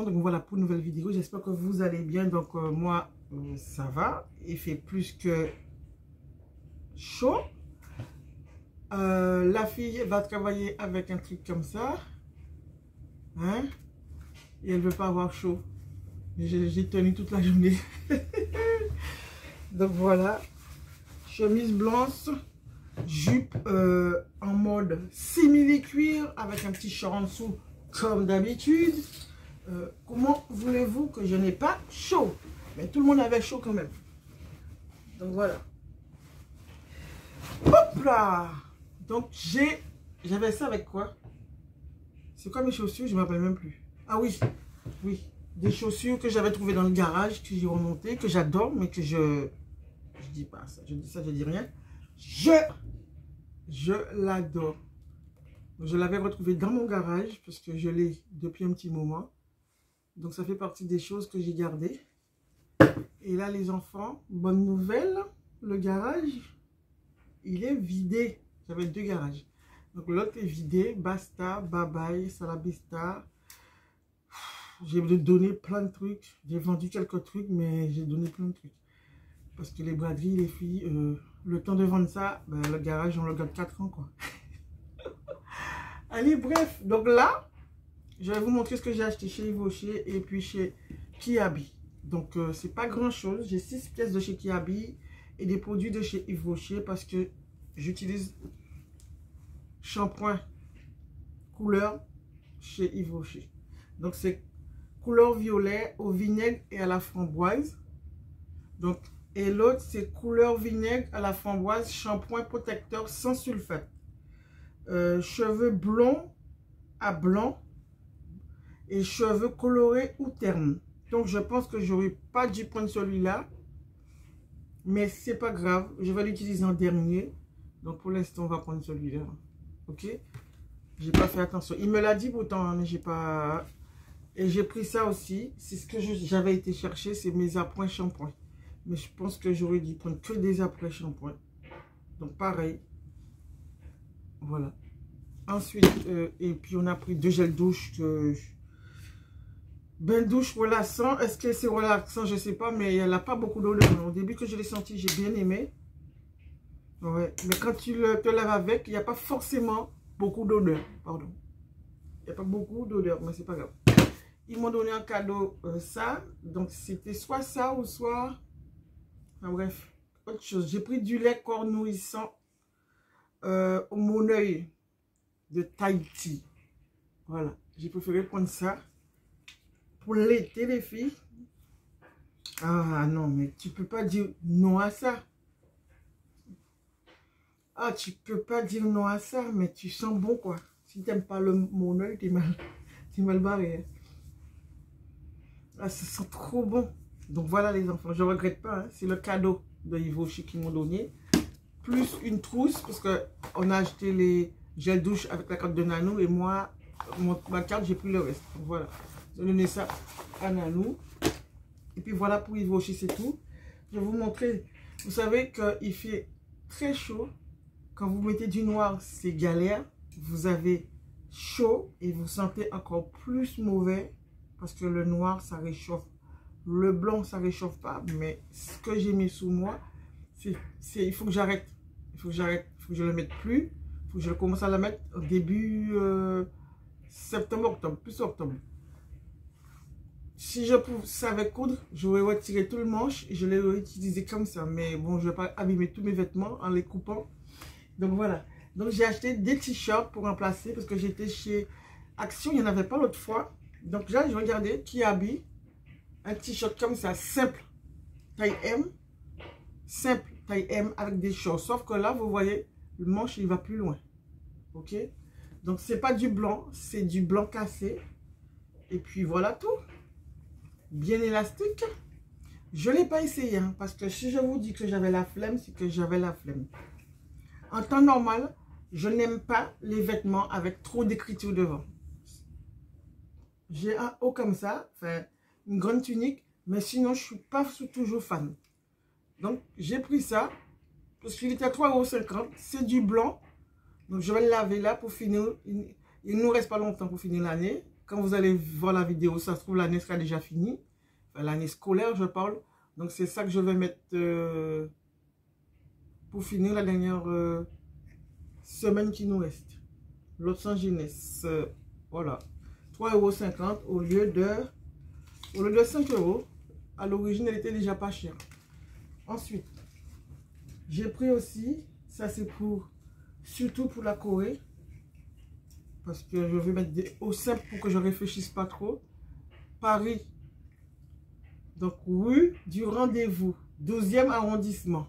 Vincent. Donc voilà pour une nouvelle vidéo. J'espère que vous allez bien. Donc moi, ça va. Il fait plus que chaud. La fille va travailler avec un truc comme ça. Hein? Et elle ne veut pas avoir chaud. J'ai tenu toute la journée. Donc voilà. Chemise blanche. Jupe en mode simili-cuir avec un petit short en dessous comme d'habitude. Comment voulez-vous que je n'ai pas chaud? Mais tout le monde avait chaud quand même. Donc voilà. Hop là. Donc j'avais ça avec quoi? C'est quoi mes chaussures? Je ne me rappelle même plus. Ah oui, oui. Des chaussures que j'avais trouvées dans le garage, que j'ai remontées, que j'adore, mais que je dis pas ça. Je dis ça, je dis rien. Je l'adore. Je l'avais retrouvée dans mon garage parce que je l'ai depuis un petit moment. Donc ça fait partie des choses que j'ai gardées. Et là les enfants, bonne nouvelle, le garage, il est vidé. J'avais 2 garages. Donc l'autre est vidé, basta, bye bye, salabista. J'ai donné plein de trucs. J'ai vendu quelques trucs, mais j'ai donné plein de trucs. Parce que les braderies, les filles, le temps de vendre ça, ben, le garage, on le garde 4 ans, quoi. Allez, bref. Donc là, je vais vous montrer ce que j'ai acheté chez Yves Rocher et puis chez Kiabi. Donc, c'est pas grand-chose. J'ai 6 pièces de chez Kiabi et des produits de chez Yves Rocher parce que j'utilise shampoing couleur chez Yves Rocher. Donc, c'est couleur violet au vinaigre et à la framboise. Donc, et l'autre, c'est couleur vinaigre à la framboise, shampoing protecteur sans sulfate. Cheveux blonds à blanc et cheveux colorés ou ternes. Donc, je pense que j'aurais pas dû prendre celui-là. Mais c'est pas grave. Je vais l'utiliser en dernier. Donc, pour l'instant, on va prendre celui-là. Ok? J'ai pas fait attention. Il me l'a dit pourtant, mais j'ai pas... Et j'ai pris ça aussi. C'est ce que j'avais été chercher. C'est mes appoints shampoing. Mais je pense que j'aurais dû prendre que des après shampoing. Donc pareil. Voilà. Ensuite, et puis on a pris 2 gels douche. Bain douche relaxant. Est-ce que c'est relaxant? Je ne sais pas, mais elle n'a pas beaucoup d'odeur. Au début que je l'ai senti, j'ai bien aimé. Ouais. Mais quand tu te laves avec, il n'y a pas forcément beaucoup d'odeur. Pardon. Il n'y a pas beaucoup d'odeur, mais c'est pas grave. Ils m'ont donné en cadeau ça. Donc c'était soit ça ou soit... Enfin, bref, autre chose. J'ai pris du lait corps nourrissant au Moneuil de Tahiti. Voilà. J'ai préféré prendre ça pour l'été, les filles. Ah non, mais tu peux pas dire non à ça. Ah, tu peux pas dire non à ça, mais tu sens bon, quoi. Si tu n'aimes pas le Moneuil, t'es mal barré. Ah, ça sent trop bon. Donc voilà les enfants, je ne regrette pas, hein. C'est le cadeau de Yves Rocher qu'ils m'ont donné. Plus une trousse, parce qu'on a acheté les gels douche avec la carte de Nanou. Et moi, ma carte, j'ai pris le reste. Donc voilà, j'ai donné ça à Nanou. Et puis voilà pour Yves Rocher, c'est tout. Je vais vous montrer. Vous savez qu'il fait très chaud. Quand vous mettez du noir, c'est galère. Vous avez chaud et vous sentez encore plus mauvais. Parce que le noir, ça réchauffe. Le blanc, ça ne réchauffe pas, mais ce que j'ai mis sous moi, il faut que j'arrête. Il faut que j'arrête. Il faut que je ne le mette plus. Il faut que je commence à le mettre au début septembre, octobre, plus octobre. Si je savais coudre, j'aurais retiré tout le manche et je l'aurais utilisé comme ça. Mais bon, je ne vais pas abîmer tous mes vêtements en les coupant. Donc voilà. Donc j'ai acheté des t-shirts pour remplacer parce que j'étais chez Action, il n'y en avait pas l'autre fois. Donc là, je regardais Kiabi. Un t-shirt comme ça, simple, taille M. Simple, taille M avec des shorts. Sauf que là, vous voyez, le manche, il va plus loin. Ok? Donc, c'est pas du blanc, c'est du blanc cassé. Et puis, voilà tout. Bien élastique. Je ne l'ai pas essayé, hein, parce que si je vous dis que j'avais la flemme, c'est que j'avais la flemme. En temps normal, je n'aime pas les vêtements avec trop d'écriture devant. J'ai un haut comme ça, enfin... une grande tunique, mais sinon je ne suis pas toujours fan. Donc j'ai pris ça parce qu'il était à 3,50 €. C'est du blanc. Donc je vais le laver là pour finir. Il ne nous reste pas longtemps pour finir l'année. quand vous allez voir la vidéo, ça se trouve l'année sera déjà finie. Enfin, l'année scolaire, je parle. Donc, c'est ça que je vais mettre pour finir la dernière semaine qui nous reste. Los Angeles, voilà. 3,50 € au lieu de 5 €. À l'origine, elle était déjà pas chère. Ensuite, j'ai pris aussi, ça c'est surtout pour la Corée. Parce que je vais mettre au simple pour que je ne réfléchisse pas trop. Paris. Donc, rue du Rendez-vous. 12e arrondissement.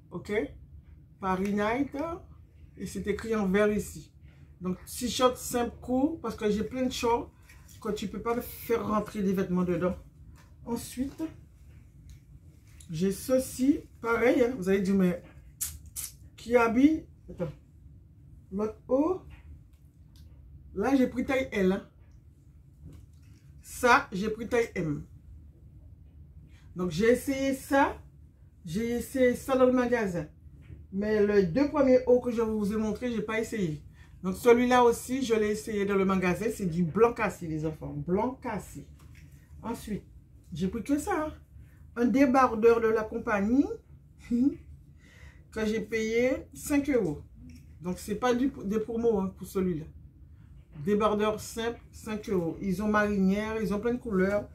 Ok? Paris Night. Et c'est écrit en vert ici. Donc, t-shirt simple, court. Parce que j'ai plein de shorts. Que tu ne peux pas faire rentrer des vêtements dedans. Ensuite, j'ai ceci. Pareil, hein, vous allez dire, mais qui habille? Attends. L'autre haut. Là, j'ai pris taille L. Hein. Ça, j'ai pris taille M. Donc, j'ai essayé ça. J'ai essayé ça dans le magasin. Mais les deux premiers hauts que je vous ai montré, je n'ai pas essayé. Donc, celui-là aussi, je l'ai essayé dans le magasin. C'est du blanc cassé, les enfants. Blanc cassé. Ensuite, j'ai pris que ça. Hein. Un débardeur de la compagnie que j'ai payé 5 €. Donc, ce n'est pas des promos hein, pour celui-là. Débardeur simple, 5 €. Ils ont marinière, ils ont plein de couleurs.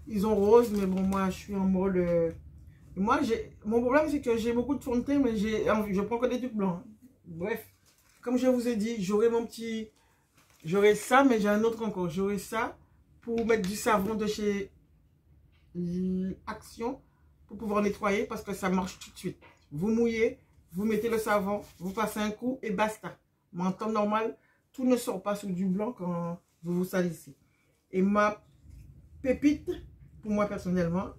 Ils ont rose, mais bon, moi, je suis en mode... Moi, mon problème, c'est que j'ai beaucoup de fond de teint, mais je prends que des trucs blancs. Bref, comme je vous ai dit, j'aurai mon petit... J'aurai ça, mais j'ai un autre encore. J'aurai ça pour mettre du savon de chez Action pour pouvoir nettoyer parce que ça marche tout de suite. Vous mouillez, vous mettez le savon, vous passez un coup et basta. Mais en temps normal, tout ne sort pas sur du blanc quand vous vous salissez. Et ma pépite, pour moi personnellement,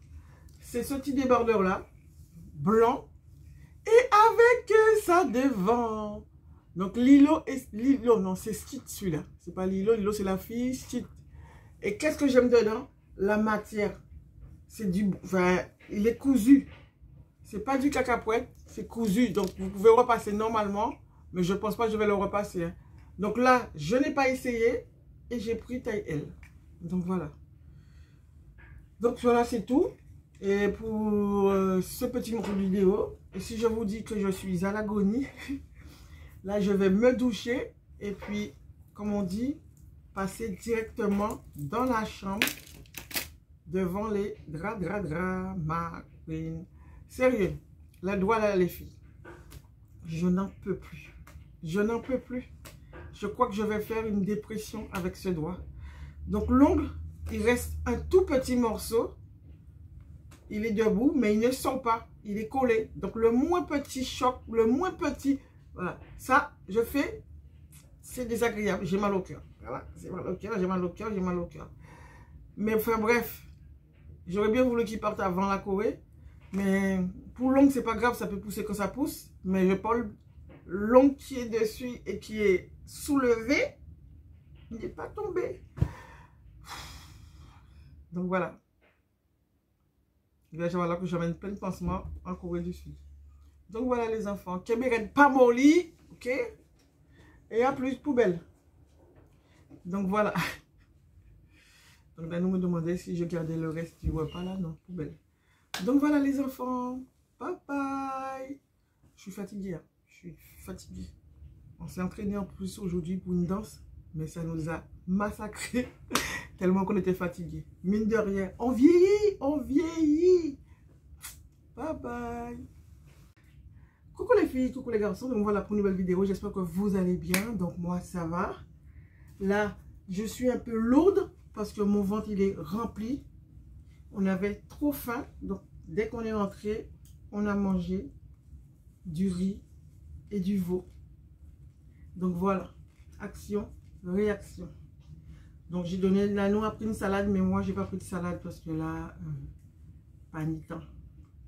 c'est ce petit débardeur là, blanc, et avec ça devant. Donc Lilo, non c'est Stitch celui-là. C'est pas Lilo c'est la fille Stitch. Et qu'est-ce que j'aime dedans? La matière. C'est du, enfin, il est cousu. C'est pas du cacahuète, c'est cousu. Donc vous pouvez repasser normalement, mais je pense pas que je vais le repasser. Hein. Donc là, je n'ai pas essayé et j'ai pris taille L. Donc voilà. Donc voilà, c'est tout. Et pour ce petit vidéo, et si je vous dis que je suis à l'agonie, là je vais me doucher et puis, comme on dit, passer directement dans la chambre devant les draps, ma queen. Sérieux, la doigt là les filles, je n'en peux plus. Je n'en peux plus. Je crois que je vais faire une dépression avec ce doigt. Donc l'ongle, il reste un tout petit morceau. Il est debout, mais il ne sort pas. Il est collé. Donc le moins petit choc, le moins petit... Voilà. Ça, je fais... C'est désagréable. J'ai mal au cœur. Voilà. J'ai mal au cœur, j'ai mal au cœur, j'ai mal au cœur. Mais enfin bref. J'aurais bien voulu qu'il parte avant la Corée. Mais pour l'ongle, c'est pas grave. Ça peut pousser quand ça pousse. Mais je parle l'ongle qui est dessus et qui est soulevé. Il n'est pas tombé. Donc voilà. Voilà que j'amène plein de pansements en Corée du Sud. Donc voilà les enfants. Kébéret pas molli. Ok. Et à plus poubelle. Donc voilà. Donc là nous me demandait si je gardais le reste du repas là. Non, poubelle. Donc voilà les enfants. Bye bye. Je suis fatiguée. Hein. Je suis fatiguée. On s'est entraîné en plus aujourd'hui pour une danse. Mais ça nous a massacré. Tellement qu'on était fatigué. Mine de rien. On vieillit. On vieillit. Bye bye. Coucou les filles, coucou les garçons. Donc voilà pour une nouvelle vidéo. J'espère que vous allez bien. Donc moi ça va. Là je suis un peu lourde. Parce que mon ventre il est rempli. On avait trop faim. Donc dès qu'on est rentré, on a mangé du riz et du veau. Donc voilà. Action, réaction. Donc j'ai donné, Nanou a pris une salade, mais moi j'ai pas pris de salade parce que là, pas ni temps.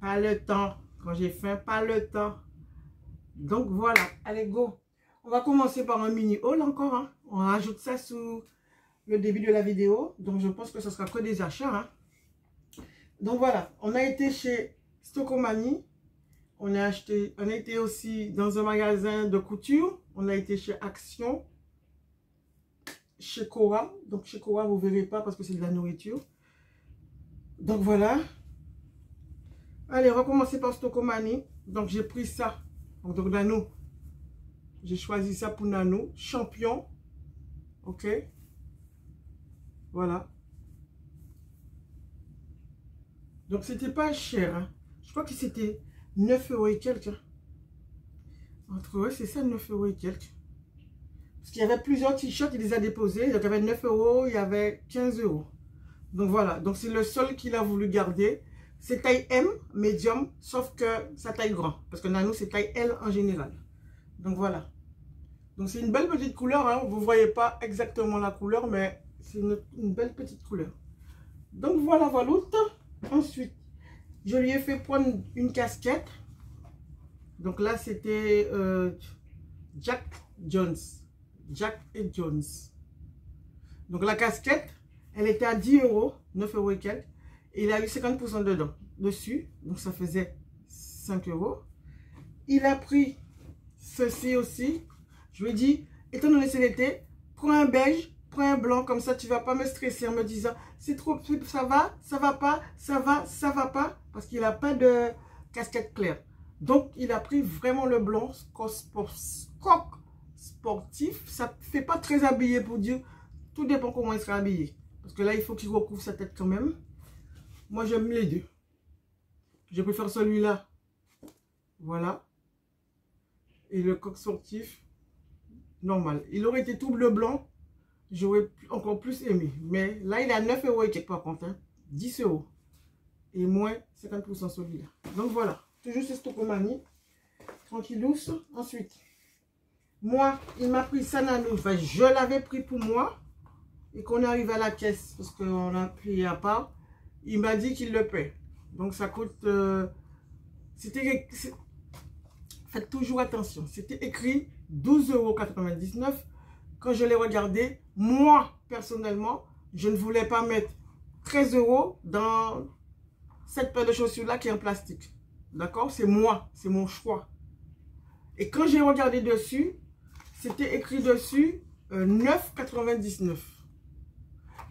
Pas le temps. Quand j'ai faim, pas le temps. Donc voilà, allez go. On va commencer par un mini haul encore. Hein. On rajoute ça sous le début de la vidéo. Donc je pense que ce sera que des achats. Hein. Donc voilà, on a été chez Stockomanie. On a été aussi dans un magasin de couture. On a été chez Action. chez Cora. Donc chez Cora, vous ne verrez pas parce que c'est de la nourriture. Donc voilà. Allez, on va commencer par Stocomanie. Donc j'ai pris ça. Donc Nano. J'ai choisi ça pour Nano. Champion. Ok. Voilà. Donc c'était pas cher. Hein. Je crois que c'était 9 € et quelques. Entre eux, c'est ça, 9 € et quelques. Parce qu'il y avait plusieurs t-shirts, il les a déposés. Donc il y avait 9 €, il y avait 15 €. Donc voilà, donc c'est le seul qu'il a voulu garder. C'est taille M, médium, sauf que ça taille grand. Parce que Nano, c'est taille L en général. Donc voilà. Donc c'est une belle petite couleur. Hein. Vous ne voyez pas exactement la couleur, mais c'est une belle petite couleur. Donc voilà, voilà. Ensuite, je lui ai fait prendre une casquette. Donc là, c'était Jack Jones. Jack et Jones. Donc la casquette, elle était à 10 €, 9 € et quelques. Et il a eu 50% dedans, dessus. Donc ça faisait 5 €. Il a pris ceci aussi. Je lui ai dit, étant donné que c'est l'été, prends un beige, prends un blanc. Comme ça, tu ne vas pas me stresser en me disant, c'est trop, ça va pas, ça va pas. Parce qu'il n'a pas de casquette claire. Donc, il a pris vraiment le blanc, sportif. Ça ne fait pas très habillé pour dire. Tout dépend comment il sera habillé. Parce que là, il faut qu'il recouvre sa tête quand même. Moi, j'aime les deux. Je préfère celui-là. Voilà. Et le coq sportif, normal. Il aurait été tout bleu blanc. J'aurais encore plus aimé. Mais là, il a 9 € et quelques par contre. Hein. 10 €. Et moins 50% celui-là. Donc voilà. Toujours ce Stocomanie. Tranquillous. Ensuite, moi, il m'a pris ça Nano. Enfin, je l'avais pris pour moi. Et qu'on arrive à la caisse, parce qu'on a payé à part, il m'a dit qu'il le paie. Donc ça coûte... faites toujours attention. C'était écrit 12,99 €. Quand je l'ai regardé, moi, personnellement, je ne voulais pas mettre 13 € dans cette paire de chaussures-là qui est en plastique. D'accord? C'est moi, c'est mon choix. Et quand j'ai regardé dessus, c'était écrit dessus 9,99 €.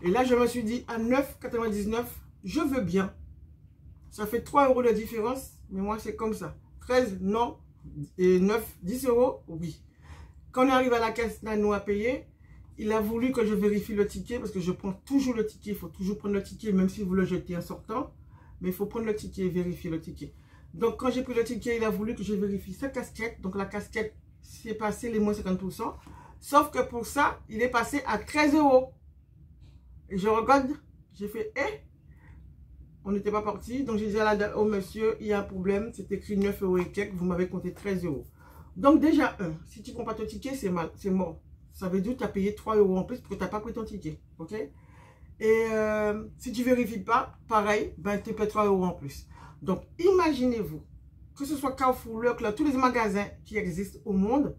Et là, je me suis dit, à 9,99 €, je veux bien. Ça fait 3 € de différence, mais moi, c'est comme ça. 13, non. Et 9, 10 €, oui. Quand on arrive à la caisse Nano à payer, il a voulu que je vérifie le ticket, parce que je prends toujours le ticket. Il faut toujours prendre le ticket, même si vous le jetez en sortant. Mais il faut prendre le ticket et vérifier le ticket. Donc, quand j'ai pris le ticket, il a voulu que je vérifie sa casquette. Donc, la casquette, c'est passé les moins 50%. Sauf que pour ça, il est passé à 13 €. Et je regarde, j'ai fait, on n'était pas parti. Donc, j'ai dit au monsieur, il y a un problème. C'est écrit 9 € et quelques, vous m'avez compté 13 €. Donc, déjà, si tu ne prends pas ton ticket, c'est mal, c'est mort. Ça veut dire que tu as payé 3 € en plus parce que tu n'as pas pris ton ticket. Ok? Et si tu ne vérifies pas, pareil, ben, tu payes 3 € en plus. Donc, imaginez-vous, que ce soit Carrefour, Leclerc, tous les magasins qui existent au monde,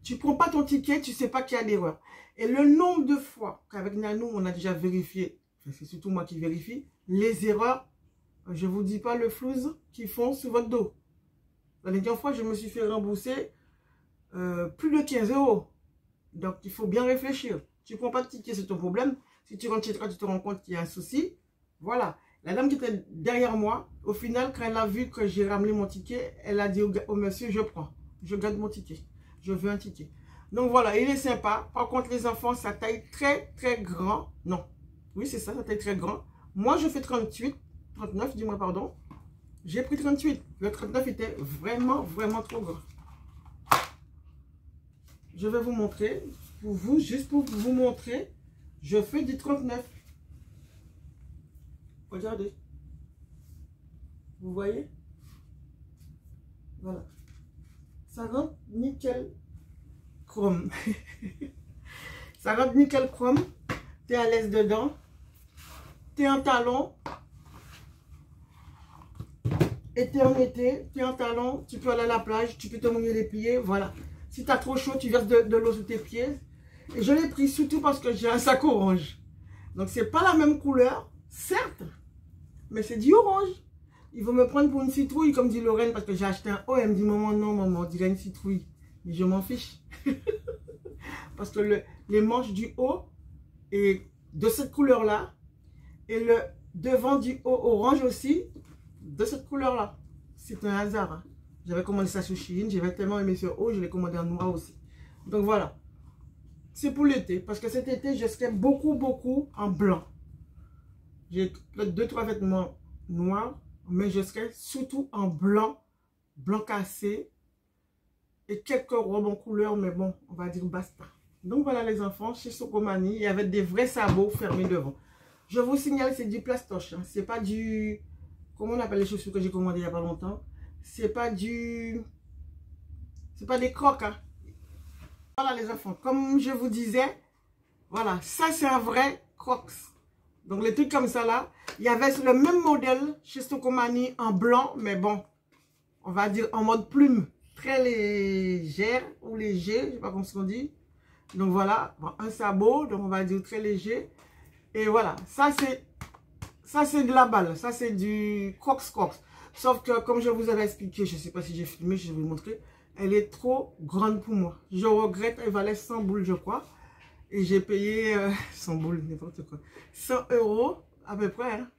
tu ne prends pas ton ticket, tu ne sais pas qu'il y a d'erreur. Et le nombre de fois qu'avec Nano, on a déjà vérifié, c'est surtout moi qui vérifie, les erreurs, je ne vous dis pas le flouze qu'ils font sur votre dos. La dernière fois, je me suis fait rembourser plus de 15 €. Donc, il faut bien réfléchir. Tu ne prends pas de ticket, c'est ton problème. Si tu rentres chez toi, tu te rends compte qu'il y a un souci. Voilà. La dame qui était derrière moi, au final, quand elle a vu que j'ai ramené mon ticket, elle a dit au monsieur, je prends. Je garde mon ticket. Je veux un ticket. Donc voilà, il est sympa. Par contre, les enfants, ça taille très, très grand. Non. Oui, c'est ça, ça taille très grand. Moi, je fais 38, 39, dis-moi pardon. J'ai pris 38. Le 39 était vraiment, vraiment trop grand. Je vais vous montrer. Pour vous, juste pour vous montrer, je fais du 39. Regardez. Vous voyez? Voilà. Ça rentre nickel chrome. Ça rentre nickel chrome. Tu es à l'aise dedans. Tu es en talon. Et tu es en été. Tu es en talon. Tu peux aller à la plage. Tu peux te mouiller les pieds. Voilà. Si tu as trop chaud, tu verses de l'eau sous tes pieds. Et je l'ai pris surtout parce que j'ai un sac orange. Donc, c'est pas la même couleur. Certes. Mais c'est du orange. Ils vont me prendre pour une citrouille, comme dit Lorraine, parce que j'ai acheté un haut. Elle me dit, maman, non, maman, on dirait une citrouille. Mais je m'en fiche. Parce que les manches du haut est de cette couleur-là. Et le devant du haut orange aussi, de cette couleur-là. C'est un hasard. Hein. J'avais commandé ça sur Shein. J'avais tellement aimé ce haut, je l'ai commandé en noir aussi. Donc voilà. C'est pour l'été. Parce que cet été, je serai beaucoup en blanc. J'ai peut-être 2-3 vêtements noirs. Mais je serai surtout en blanc. Blanc cassé. Et quelques robes en couleur. Mais bon, on va dire basta. Donc voilà les enfants. Chez Socomani, il y avait des vrais sabots fermés devant. Je vous signale, c'est du plastoche. Hein. C'est pas du... Comment on appelle les chaussures que j'ai commandées il n'y a pas longtemps? C'est pas du... C'est pas des crocs. Hein. Voilà les enfants. Comme je vous disais, voilà. Ça, c'est un vrai crocs. Donc les trucs comme ça là. Il y avait le même modèle chez Socomani en blanc. Mais bon, on va dire en mode plume. Très légère ou léger. Je sais pas comment on dit. Donc voilà. Bon, un sabot. Donc on va dire très léger. Et voilà, ça c'est de la balle, ça c'est du crocs. Sauf que comme je vous avais expliqué, je ne sais pas si j'ai filmé, je vais vous montrer, elle est trop grande pour moi. Je regrette, elle valait 100 boules je crois. Et j'ai payé 100 boules, n'importe quoi. 100 € à peu près, hein.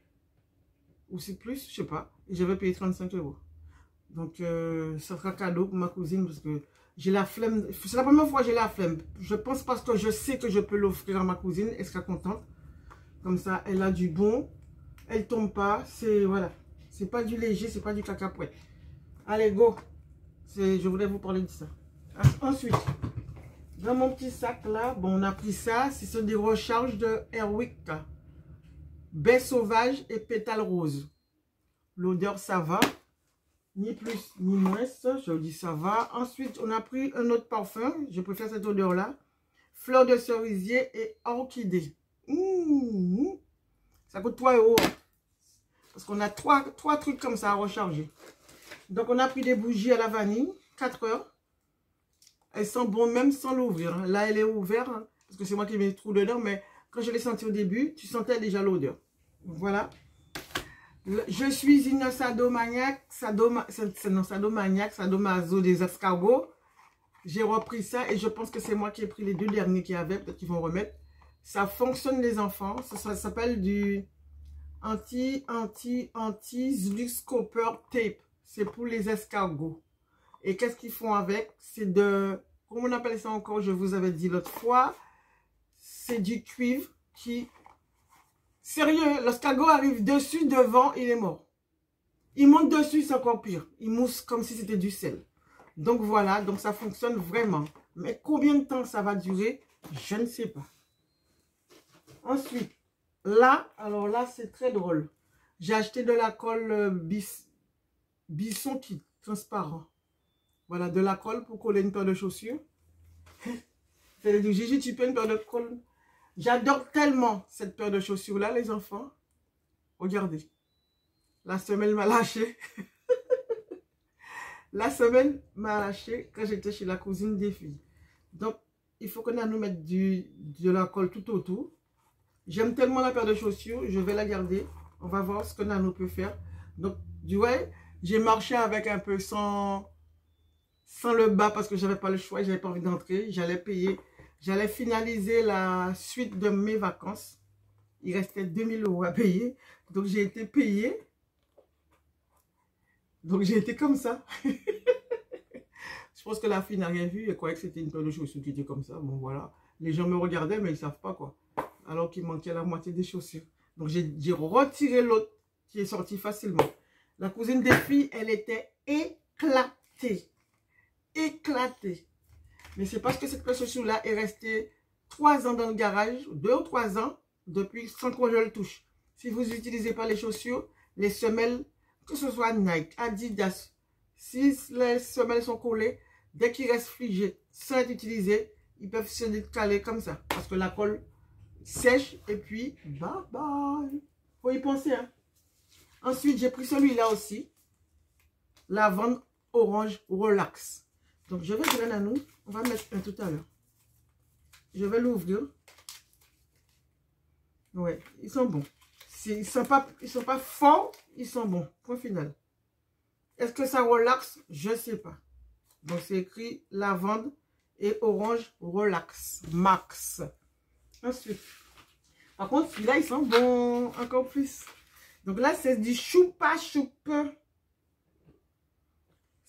Ou c'est plus, je sais pas. Et j'avais payé 35 €. Donc ça sera cadeau pour ma cousine parce que j'ai la flemme. C'est la première fois que j'ai la flemme. Je pense parce que je sais que je peux l'offrir à ma cousine, elle sera contente. Comme ça, elle a du bon. Elle tombe pas. C'est, voilà. C'est pas du léger, c'est pas du cacahuète. Allez, go. Je voulais vous parler de ça. Ensuite, dans mon petit sac là, bon, on a pris ça. C'est des recharges de Airwick. Baie sauvage et pétale rose. L'odeur, ça va. Ni plus, ni moins. Je dis ça va. Ensuite, on a pris un autre parfum. Je préfère cette odeur là. Fleur de cerisier et orchidée. Ça coûte 3 €. Parce qu'on a trois trucs comme ça à recharger. Donc, on a pris des bougies à la vanille. 4 heures. Elles sont bonnes même sans l'ouvrir. Là, elle est ouverte. Hein, parce que c'est moi qui mets trop d'odeur. Mais quand je l'ai senti au début, tu sentais déjà l'odeur. Voilà. Je suis une sadomaniaque. Sadomaso des escargots. J'ai repris ça. Et je pense que c'est moi qui ai pris les 2 derniers qu'il y avait. Peut-être qu'ils vont remettre. Ça fonctionne les enfants. Ça s'appelle du anti-Zluscoper tape. C'est pour les escargots. Et qu'est-ce qu'ils font avec? C'est de... Comment on appelle ça encore? Je vous avais dit l'autre fois. C'est du cuivre qui... Sérieux, l'escargot arrive dessus, devant, il est mort. Il monte dessus, c'est encore pire. Il mousse comme si c'était du sel. Donc voilà, donc ça fonctionne vraiment. Mais combien de temps ça va durer? Je ne sais pas. Ensuite, là, alors là, c'est très drôle. J'ai acheté de la colle Bisson qui transparent. Voilà, de la colle pour coller une paire de chaussures. C'est du Gigi, tu peux une paire de colle. J'adore tellement cette paire de chaussures-là, les enfants. Regardez. La semelle m'a lâché. La semelle m'a lâché quand j'étais chez la cousine des filles. Donc, il faut qu'on a nous mettre de la colle tout autour. J'aime tellement la paire de chaussures, je vais la garder. On va voir ce que Nano peut faire. Donc, tu vois, j'ai marché avec un peu sans le bas parce que j'avais pas le choix, j'avais pas envie d'entrer. J'allais payer, j'allais finaliser la suite de mes vacances. Il restait 2000 € à payer. Donc, j'ai été payée. Donc, j'ai été comme ça. Je pense que la fille n'a rien vu. Elle croyait que c'était une paire de chaussures qui était comme ça. Bon, voilà. Les gens me regardaient, mais ils ne savent pas quoi. Alors qu'il manquait la moitié des chaussures. Donc, j'ai retiré l'autre qui est sorti facilement. La cousine des filles, elle était éclatée. Éclatée. Mais c'est parce que cette paire de chaussures-là est restée 3 ans dans le garage, 2 ou 3 ans, depuis sans que je le touche. Si vous n'utilisez pas les chaussures, les semelles, que ce soit Nike, Adidas, si les semelles sont collées, dès qu'ils restent figés sans être utilisés, ils peuvent se décaler comme ça. Parce que la colle sèche et puis bye bye. Faut y penser. Hein. Ensuite, j'ai pris celui-là aussi. Lavande orange relax. Donc, je vais dire à nous, on va mettre un tout à l'heure. Je vais l'ouvrir. Ouais, ils sont bons. Ils sont pas forts, ils sont bons. Point final. Est-ce que ça relaxe? Je ne sais pas. Donc, c'est écrit lavande et orange relax max. Ensuite, par contre, celui-là, il sent bon encore plus. Donc là, c'est du choupa choupe.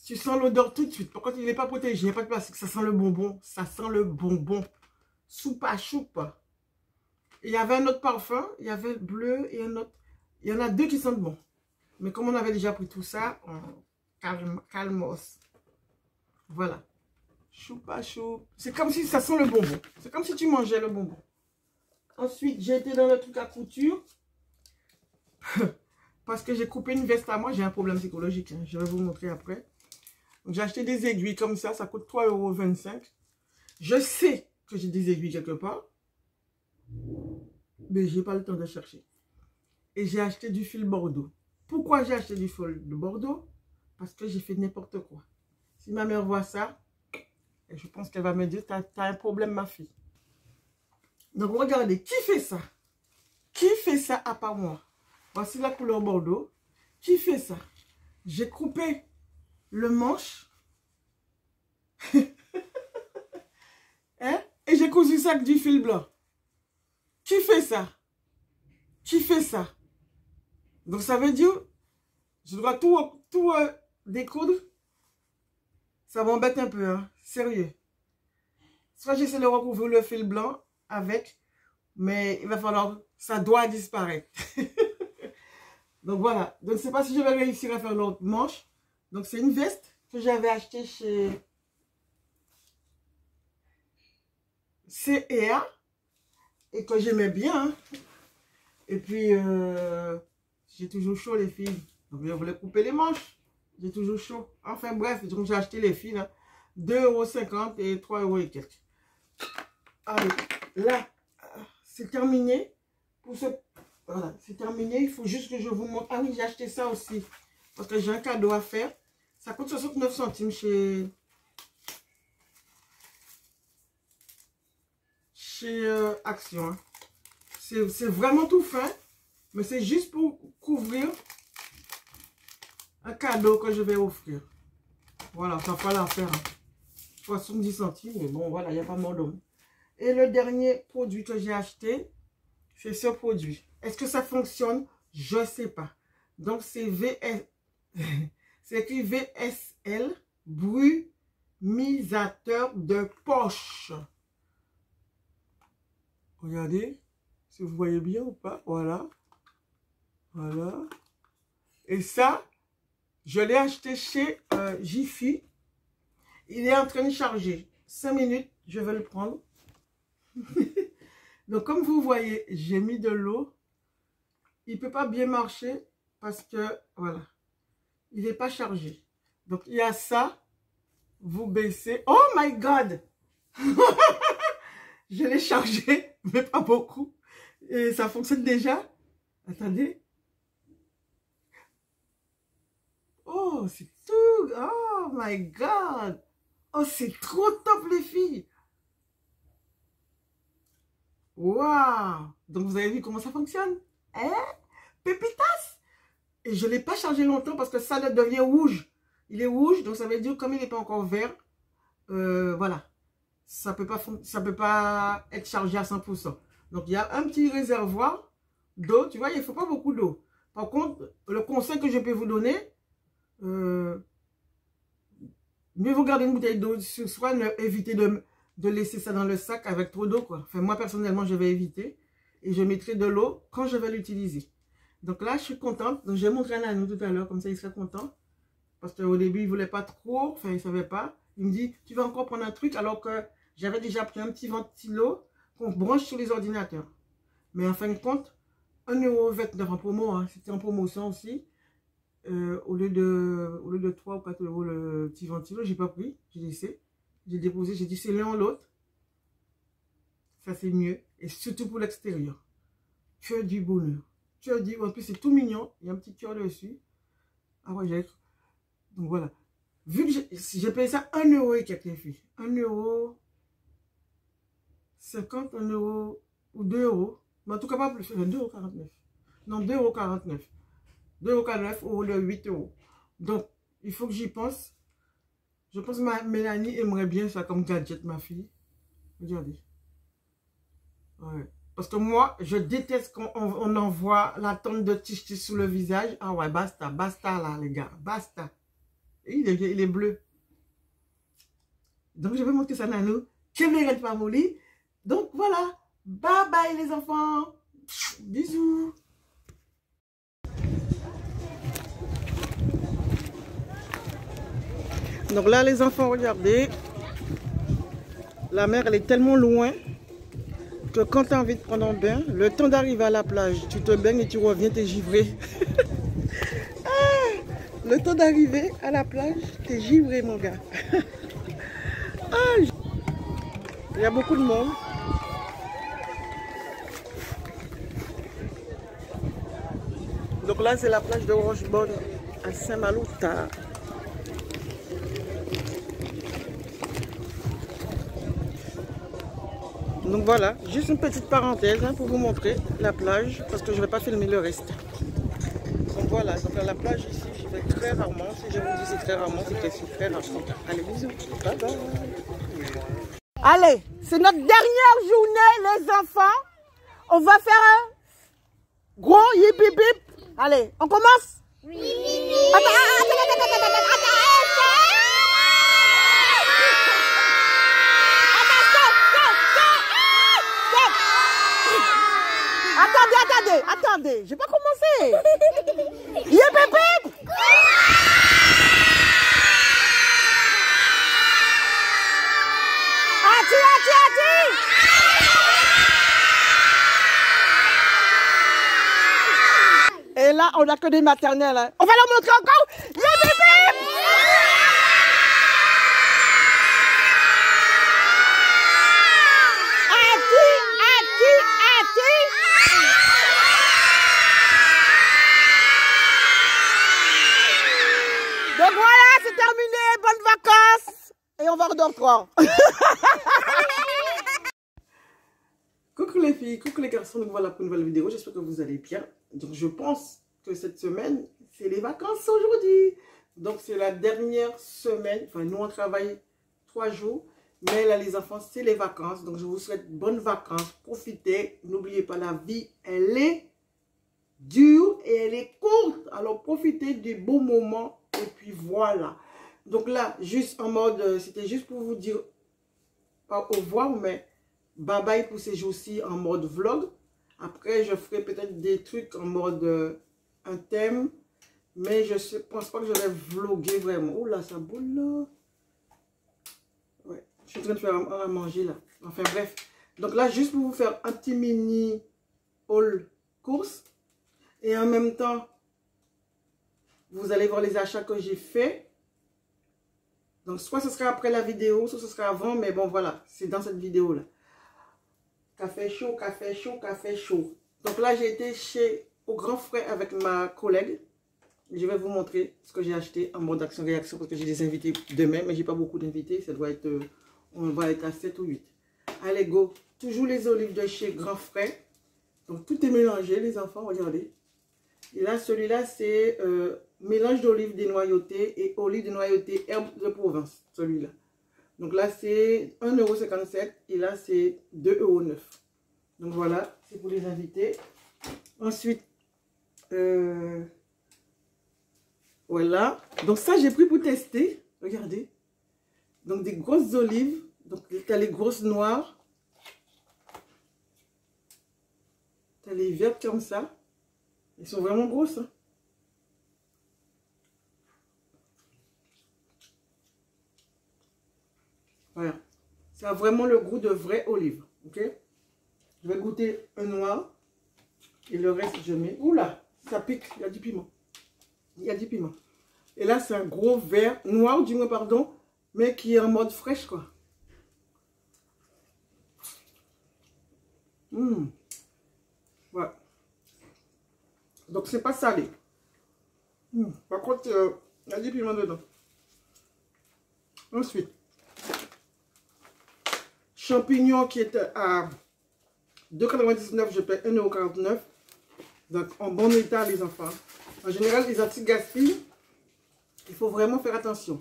Tu sens l'odeur tout de suite. Par contre, il n'est pas protégé, il n'y a pas de plastique. Ça sent le bonbon. Ça sent le bonbon. Soupa choupe. Il y avait un autre parfum. Il y avait le bleu et un autre. Il y en a deux qui sentent bon. Mais comme on avait déjà pris tout ça, calmos. Voilà. Choupa choupe. C'est comme si ça sent le bonbon. C'est comme si tu mangeais le bonbon. Ensuite, j'ai été dans le truc à couture. Parce que j'ai coupé une veste à moi. J'ai un problème psychologique. Hein. Je vais vous montrer après. J'ai acheté des aiguilles comme ça. Ça coûte 3,25 €. Je sais que j'ai des aiguilles quelque part. Mais je n'ai pas le temps de chercher. Et j'ai acheté du fil Bordeaux. Pourquoi j'ai acheté du fil de Bordeaux? Parce que j'ai fait n'importe quoi. Si ma mère voit ça, je pense qu'elle va me dire, t'as un problème, ma fille. Donc, regardez, qui fait ça? Qui fait ça à part moi? Voici la couleur Bordeaux. Qui fait ça? J'ai coupé le manche. Hein? Et j'ai cousu ça avec du fil blanc. Qui fait ça? Qui fait ça? Donc, ça veut dire, je dois tout découdre. Ça m'embête un peu, hein? Sérieux. Soit j'essaie de recouvrir le fil blanc avec, mais il va falloir, ça doit disparaître. Donc voilà. Donc je ne sais pas si je vais réussir à faire l'autre manche. Donc c'est une veste que j'avais achetée chez C&A et que j'aimais bien. Hein. Et puis, j'ai toujours chaud les filles. Donc je voulais couper les manches. J'ai toujours chaud. Enfin bref, donc j'ai acheté les fils. Hein, 2,50 € et 3 € et quelques. Allez, là, c'est terminé. Pour ce... Voilà, c'est terminé. Il faut juste que je vous montre. Ah oui, j'ai acheté ça aussi. Parce que j'ai un cadeau à faire. Ça coûte 69 centimes chez Action. Hein. C'est vraiment tout fin. Mais c'est juste pour couvrir un cadeau que je vais offrir. Voilà, ça fera l'affaire. Hein. 70 centimes. Mais bon, voilà, il n'y a pas mort d'homme. Et le dernier produit que j'ai acheté, c'est ce produit. Est-ce que ça fonctionne? Je ne sais pas. Donc, c'est c'est écrit VSL, brumisateur de poche. Regardez, si vous voyez bien ou pas. Voilà. Voilà. Et ça, je l'ai acheté chez Jiffy. Il est en train de charger. 5 minutes, je vais le prendre. Donc, comme vous voyez, j'ai mis de l'eau. Il ne peut pas bien marcher parce que, voilà, il n'est pas chargé. Donc, il y a ça. Vous baissez. Oh my God! Je l'ai chargé, mais pas beaucoup. Et ça fonctionne déjà. Attendez. Oh, c'est tout. Oh my God! Oh, c'est trop top, les filles! Waouh! Donc, vous avez vu comment ça fonctionne? Hein? Pépitas! Et je ne l'ai pas chargé longtemps parce que ça devient rouge. Il est rouge, donc ça veut dire comme il n'est pas encore vert, voilà. Ça peut pas être chargé à 100%. Donc, il y a un petit réservoir d'eau. Tu vois, il ne faut pas beaucoup d'eau. Par contre, le conseil que je peux vous donner, mieux vous garder une bouteille d'eau sur soi, évitez de laisser ça dans le sac avec trop d'eau, quoi. Enfin, moi, personnellement, je vais éviter. Et je mettrai de l'eau quand je vais l'utiliser. Donc là, je suis contente. Donc, j'ai montré un anneau tout à l'heure. Comme ça, il serait content. Parce qu'au début, il ne voulait pas trop. Enfin, il ne savait pas. Il me dit, tu vas encore prendre un truc. Alors que j'avais déjà pris un petit ventilo qu'on branche sur les ordinateurs. Mais en fin de compte, 1,29 € en promo. Hein. C'était en promotion aussi. Au lieu de 3 ou 4 € le petit ventilo, je n'ai pas pris. J'ai laissé. J'ai déposé. J'ai dit, c'est l'un ou l'autre. Ça, c'est mieux. Et surtout pour l'extérieur. Que du bonheur. Que du... En plus, c'est tout mignon. Il y a un petit cœur dessus. Ah ouais, j'ai... Donc, voilà. Vu que j'ai payé ça 1 € et quelques filles. 1,50 €, 1 € ou 2 €. Mais en tout cas, pas plus. 2,49 €. Non, 2,49 €. 2,49 € au lieu de 8 €. Donc, il faut que j'y pense. Je pense que Mélanie aimerait bien ça comme gadget, ma fille. Regardez. Ouais. Parce que moi, je déteste quand on envoie la tonne de tige sous le visage. Ah ouais, basta, basta là, les gars, basta. Et il est bleu. Donc, je vais montrer ça à nous. Je vais pas molly. Donc, voilà. Bye bye, les enfants. Bisous. Donc là, les enfants, regardez. La mer, elle est tellement loin que quand tu as envie de prendre un bain, le temps d'arriver à la plage, tu te baignes et tu reviens, t'es givré. Ah, le temps d'arriver à la plage, t'es givré, mon gars. Ah, il y a beaucoup de monde. Donc là, c'est la plage de Rochebonne à Saint-Malo-Tard. Donc voilà, juste une petite parenthèse hein, pour vous montrer la plage, parce que je ne vais pas filmer le reste. Donc voilà, donc à la plage ici, je vais très rarement. Si je vous dis c'est très rarement, c'est que c'est très rarement. Allez, bisous. Bye bye. Allez, c'est notre dernière journée, les enfants. On va faire un gros yip yip yip. Allez, on commence? Oui. Attendez, j'ai pas commencé. Yip yip yip. Et là, on n'a que des maternelles. Hein. On va leur montrer encore. Yip yip yip. Donc voilà, c'est terminé. Bonnes vacances. Et on va redormir 3. Coucou les filles, coucou les garçons. Donc voilà pour une nouvelle vidéo. J'espère que vous allez bien. Donc je pense que cette semaine, c'est les vacances aujourd'hui. Donc c'est la dernière semaine. Enfin, nous on travaille 3 jours. Mais là les enfants, c'est les vacances. Donc je vous souhaite bonnes vacances. Profitez. N'oubliez pas, la vie, elle est dure et elle est courte. Alors profitez du beau moment. Et puis voilà. Donc là, juste en mode, c'était juste pour vous dire, pas au revoir, mais bye bye pour ces jours-ci en mode vlog. Après, je ferai peut-être des trucs en mode un thème. Mais je ne pense pas que je vais vlogger vraiment. Oh là, ça boule là. Ouais, je suis en train de faire à manger là. Enfin bref. Donc là, juste pour vous faire un petit mini haul course. Et en même temps, vous allez voir les achats que j'ai fait. Donc, soit ce sera après la vidéo, soit ce sera avant. Mais bon, voilà, c'est dans cette vidéo-là. Café chaud, café chaud, café chaud. Donc là, j'ai été au Grand Frais avec ma collègue. Je vais vous montrer ce que j'ai acheté en mode action-réaction parce que j'ai des invités demain. Mais j'ai pas beaucoup d'invités. Ça doit être, on va être à 7 ou 8. Allez, go. Toujours les olives de chez Grand Frais. Donc, tout est mélangé, les enfants. Regardez. Et là, celui-là, c'est mélange d'olives dénoyautées et olives dénoyautées herbes de Provence. Celui-là. Donc là, c'est 1,57 € et là, c'est 2,09 €. Donc voilà, c'est pour les invités. Ensuite, voilà. Donc ça, j'ai pris pour tester. Regardez. Donc des grosses olives. Donc tu as les grosses noires. Tu as les vertes comme ça. Elles sont vraiment grosses. Hein. Voilà. Ça a vraiment le goût de vraie olive. Ok? Je vais goûter un noir. Et le reste, je mets... Oula, ça pique. Il y a du piment. Il y a du piment. Et là, c'est un gros vert, noir du moins, pardon, mais qui est en mode fraîche, quoi. Voilà. Donc, c'est pas salé. Par contre, il y a du piment dedans. Ensuite, champignons qui étaient à 2,99 €, je paie 1,49 €. Donc, en bon état, les enfants. En général, les anti-gaspilles, il faut vraiment faire attention.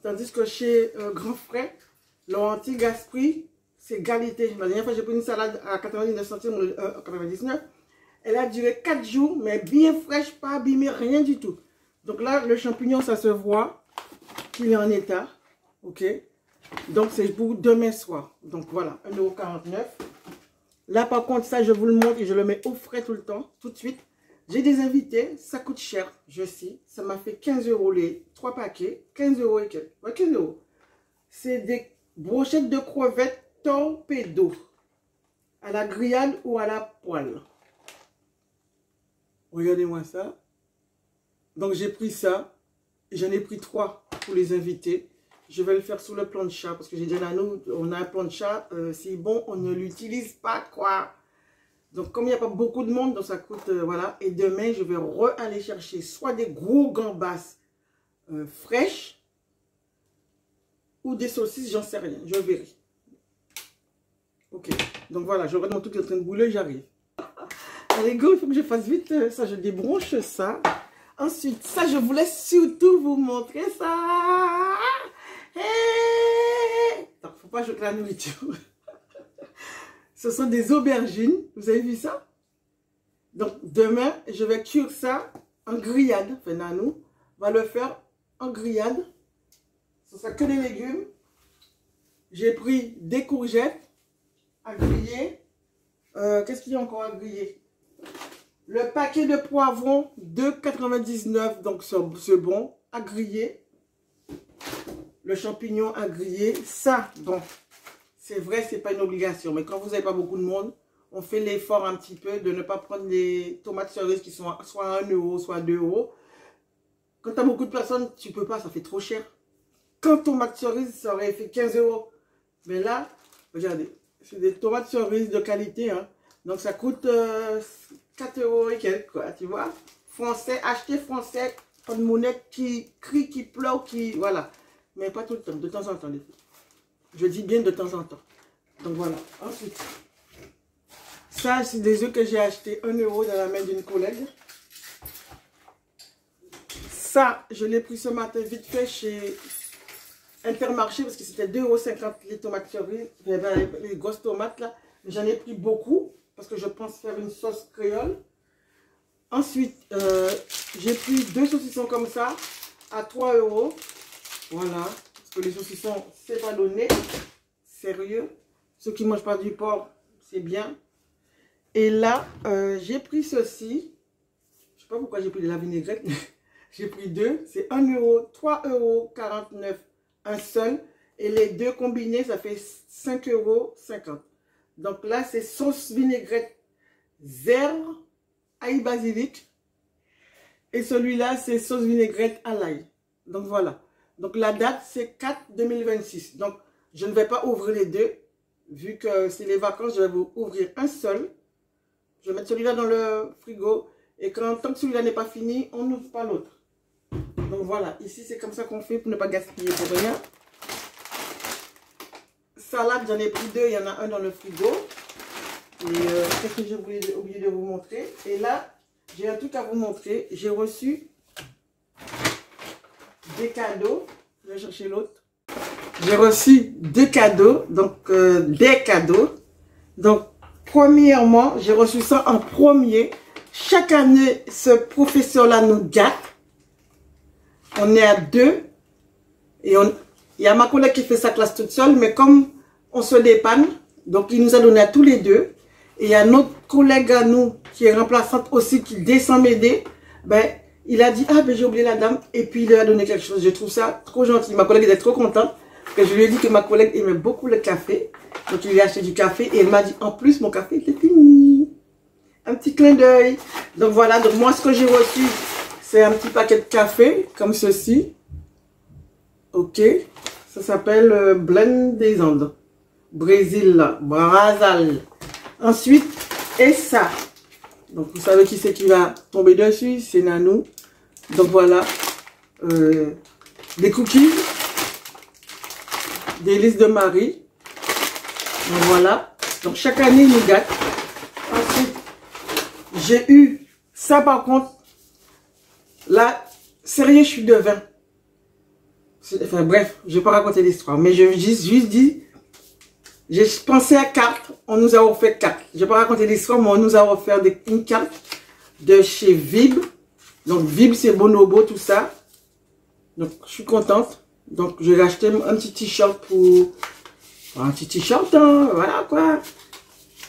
Tandis que chez Grand Frais, leur anti-gasprix, c'est qualité. La dernière fois, j'ai pris une salade à 99 centimes ou 99. Elle a duré 4 jours, mais bien fraîche, pas abîmée, rien du tout. Donc là, le champignon, ça se voit qu'il est en état. Ok. Donc, c'est pour demain soir. Donc voilà, 1,49 €. Là, par contre, ça, je vous le montre et je le mets au frais tout le temps, tout de suite. J'ai des invités, ça coûte cher, je sais. Ça m'a fait 15 € les 3 paquets. 15 € et quelques. Ouais, 15 €. C'est des brochettes de crevettes torpedo. À la grillade ou à la poêle. Regardez-moi ça. Donc, j'ai pris ça. J'en ai pris 3 pour les invités. Je vais le faire sous le plancha parce que j'ai dit à nous, on a un plancha. C'est bon, on ne l'utilise pas, quoi. Donc, comme il n'y a pas beaucoup de monde, donc ça coûte, voilà. Et demain, je vais aller chercher soit des gros gambas fraîches ou des saucisses, j'en sais rien. Je verrai. Ok. Donc, voilà, je regarde mon truc en train de bouler, j'arrive. Allez, go, il faut que je fasse vite. Ça, je débranche ça. Ensuite, ça, je voulais surtout vous montrer ça. Hey! Donc, faut pas jeter la nourriture. Ce sont des aubergines. Vous avez vu ça? Donc, demain, je vais cuire ça en grillade. Enfin, Nanou va le faire en grillade. Ce sera que des légumes. J'ai pris des courgettes à griller. Qu'est-ce qu'il y a encore à griller? Le paquet de poivrons, 2,99 €. Donc, c'est bon. À griller. Le champignon à griller. Ça, bon. C'est vrai, c'est pas une obligation, mais quand vous n'avez pas beaucoup de monde, on fait l'effort un petit peu de ne pas prendre les tomates cerises qui sont soit à 1 €, soit à 2 €. Quand tu as beaucoup de personnes, tu peux pas, ça fait trop cher. Quand tomates cerises, ça aurait fait 15 €. Mais là, regardez, c'est des tomates cerises de qualité, hein. Donc ça coûte 4 € et quelques, quoi, tu vois. Français, acheter français, pas de monnaie qui crie, qui pleure, qui... Voilà. Mais pas tout le temps, de temps en temps, les filles. Je dis bien de temps en temps. Donc voilà. Ensuite, ça, c'est des œufs que j'ai achetés 1 € dans la main d'une collègue. Ça, je l'ai pris ce matin vite fait chez Intermarché parce que c'était 2,50 € les tomates cerises, les grosses tomates là. J'en ai pris beaucoup parce que je pense faire une sauce créole. Ensuite, j'ai pris 2 saucissons comme ça à 3 €. Voilà. Parce que les saucissons, c'est pas donné. Sérieux. Ceux qui ne mangent pas du porc, c'est bien. Et là, j'ai pris ceci. Je ne sais pas pourquoi j'ai pris de la vinaigrette. J'ai pris 2. C'est 1 €, 3,49 € un seul. Et les 2 combinés, ça fait 5,50 €. Donc là, c'est sauce vinaigrette zère, ail basilic. Et celui-là, c'est sauce vinaigrette à l'ail. Donc voilà. Donc la date, c'est 4/2026. Donc, je ne vais pas ouvrir les deux. Vu que c'est les vacances, je vais vous ouvrir un seul. Je vais mettre celui-là dans le frigo. Et tant que celui-là n'est pas fini, on n'ouvre pas l'autre. Donc voilà, ici c'est comme ça qu'on fait pour ne pas gaspiller pour rien. Salade, j'en ai pris 2, il y en a un dans le frigo. Et qu'est-ce que j'ai oublié de vous montrer? Et là, j'ai un truc à vous montrer. J'ai reçu des cadeaux. Je vais chercher l'autre. J'ai reçu 2 cadeaux. Donc, des cadeaux. Donc, premièrement, j'ai reçu ça en premier. Chaque année, ce professeur-là nous gâte. On est à 2. Et il y a ma collègue qui fait sa classe toute seule. Mais comme on se dépanne, donc il nous a donné à tous les 2. Et il y a notre collègue à nous qui est remplaçante aussi, qui descend m'aider. Ben, il a dit, ah ben j'ai oublié la dame. Et puis il lui a donné quelque chose. Je trouve ça trop gentil. Ma collègue était trop contente. Parce que je lui ai dit que ma collègue aimait beaucoup le café. Donc il lui a acheté du café. Et elle m'a dit, en plus mon café était fini. Un petit clin d'œil. Donc voilà, donc moi ce que j'ai reçu, c'est un petit paquet de café. Comme ceci. Ok. Ça s'appelle Blend des Andes. Brésil. Brazil. Ensuite, et ça. Donc, vous savez qui c'est qui va tomber dessus? C'est Nanou. Donc, voilà. Des cookies. Des listes de Marie. Donc, voilà. Donc, chaque année, il nous gâte. Ensuite, j'ai eu ça, par contre. Là, sérieux, je suis de vin. Enfin bref, je vais pas raconter l'histoire. Mais je juste dit, j'ai pensé à carte, on nous a offert carte. Je vais pas raconter l'histoire, mais on nous a offert une carte de chez Vib. Donc Vib, c'est Bonobo, tout ça. Donc je suis contente. Donc je vais acheter un petit t-shirt pour... Un petit t-shirt, hein, voilà quoi.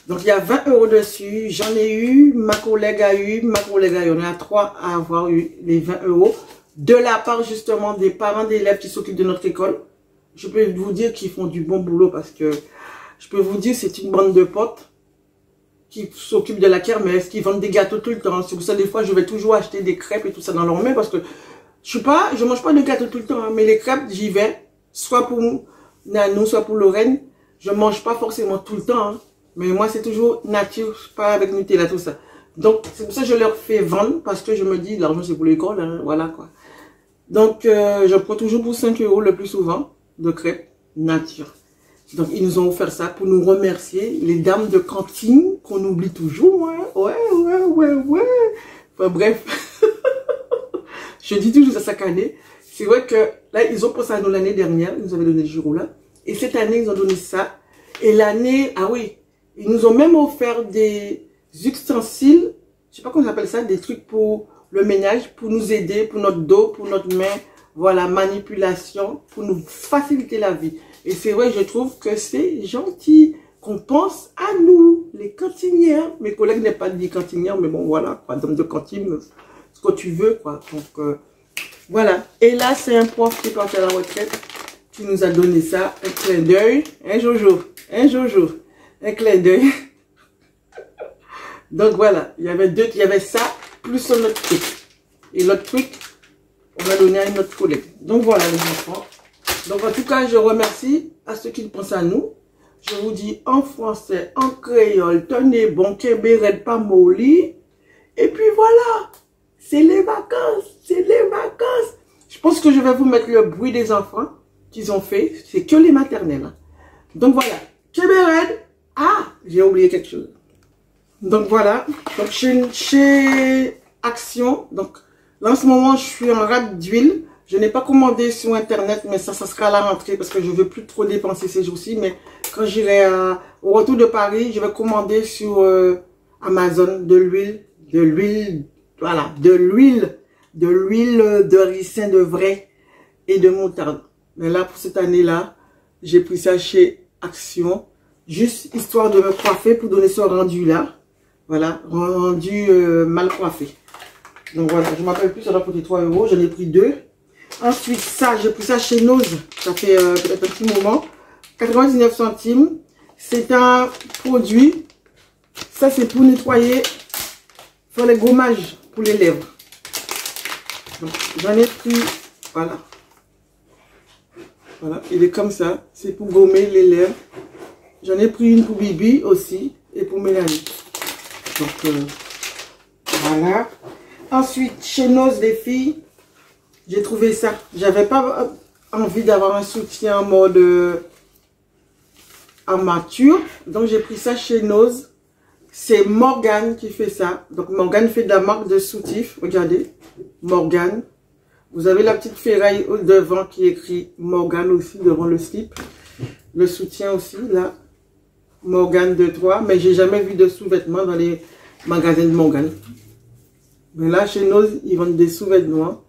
Donc il y a 20 € dessus. J'en ai eu, ma collègue a eu, on a 3 à avoir eu les 20 €. De la part justement des parents d'élèves qui s'occupent de notre école. Je peux vous dire qu'ils font du bon boulot parce que je peux vous dire c'est une bande de potes qui s'occupent de la kermesse, qui vendent des gâteaux tout le temps. C'est pour ça des fois je vais toujours acheter des crêpes et tout ça dans leur main parce que je mange pas de gâteaux tout le temps, hein, mais les crêpes j'y vais, soit pour Nanou, soit pour Lorraine. Je mange pas forcément tout le temps, hein, mais moi c'est toujours nature, pas avec Nutella tout ça. Donc c'est pour ça que je leur fais vendre parce que je me dis l'argent c'est pour l'école, hein, voilà quoi. Donc, je prends toujours pour 5 € le plus souvent de crêpes nature. Donc, ils nous ont offert ça pour nous remercier. Les dames de cantine qu'on oublie toujours. Hein. Ouais. Enfin, bref. Je dis toujours ça chaque année. C'est vrai que là, ils ont pensé à nous l'année dernière. Ils nous avaient donné le jour là. Et cette année, ils ont donné ça. Et l'année, ah oui, ils nous ont même offert des ustensiles. Je sais pas comment on appelle ça, des trucs pour le ménage, pour nous aider, pour notre dos, pour notre main, voilà, manipulation, pour nous faciliter la vie. Et c'est vrai, je trouve que c'est gentil qu'on pense à nous, les cantinières. Mes collègues n'aiment pas dit cantinières, mais bon, voilà, quoi, dame de cantine, ce que tu veux, quoi. Donc, voilà. Et là, c'est un prof qui est parti à la retraite qui nous a donné ça, un clin d'œil, un Jojo, un clin d'œil. Donc, voilà, il y avait ça, plus un autre truc. Et l'autre truc, on va donner à une autre collègue. Donc voilà les enfants. Donc en tout cas, je remercie à ceux qui pensent à nous. Je vous dis en français, en créole, tenez bon, Kébéret pas molli. Et puis voilà, c'est les vacances, Je pense que je vais vous mettre le bruit des enfants qu'ils ont fait. C'est que les maternelles. Hein. Donc voilà, Kébéret. Ah, j'ai oublié quelque chose. Donc voilà, donc chez Action, donc là en ce moment je suis en rate d'huile. Je n'ai pas commandé sur internet, mais ça sera à la rentrée parce que je ne veux plus trop dépenser ces jours-ci. Mais quand j'irai au retour de Paris, je vais commander sur Amazon de l'huile, voilà, de l'huile de ricin de vrai et de moutarde. Mais là pour cette année-là, j'ai pris ça chez Action, juste histoire de me coiffer pour donner ce rendu-là. Voilà, rendu mal coiffé. Donc voilà, je ne m'appelle plus, ça doit coûter 3 €. J'en ai pris 2. Ensuite, ça, j'ai pris ça chez Nose. Ça fait peut-être un petit moment. 99 centimes. C'est un produit. Ça, c'est pour nettoyer, faire les gommages pour les lèvres. Donc, j'en ai pris, voilà. Voilà, il est comme ça. C'est pour gommer les lèvres. J'en ai pris une pour Bibi aussi et pour Mélanie. Donc, voilà. Ensuite, chez Nose, les filles, j'ai trouvé ça. J'avais pas envie d'avoir un soutien en mode armature. Donc, j'ai pris ça chez Nose. C'est Morgane qui fait ça. Donc, Morgane fait de la marque de soutif. Regardez, Morgane. Vous avez la petite ferraille devant qui écrit Morgane aussi, devant le slip. Le soutien aussi, là. Morgane de 3. Mais j'ai jamais vu de sous-vêtements dans les magasins de Morgane. Mais là, chez Nose, ils vendent des sous-vêtements.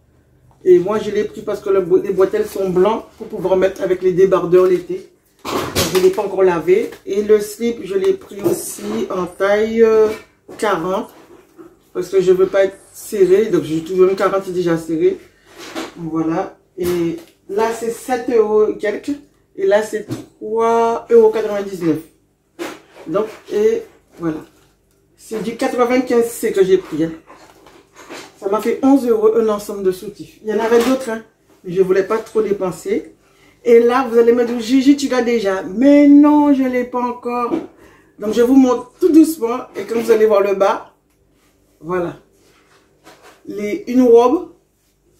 Et moi, je l'ai pris parce que les boîtelles sont blancs pour pouvoir mettre avec les débardeurs l'été. Je ne l'ai pas encore lavé. Et le slip, je l'ai pris aussi en taille 40. Parce que je ne veux pas être serré. Donc, j'ai toujours une 40 est déjà serré. Voilà. Et là, c'est 7 € quelques. Et là, c'est 3,99 €. Donc, et voilà. C'est du 95C que j'ai pris. Hein. Ça m'a fait 11 € un ensemble de soutifs. Il y en avait d'autres, hein, mais je ne voulais pas trop dépenser. Et là, vous allez me dire, Gigi, tu l'as déjà. Mais non, je ne l'ai pas encore. Donc, je vous montre tout doucement. Et quand vous allez voir le bas, voilà. Une robe,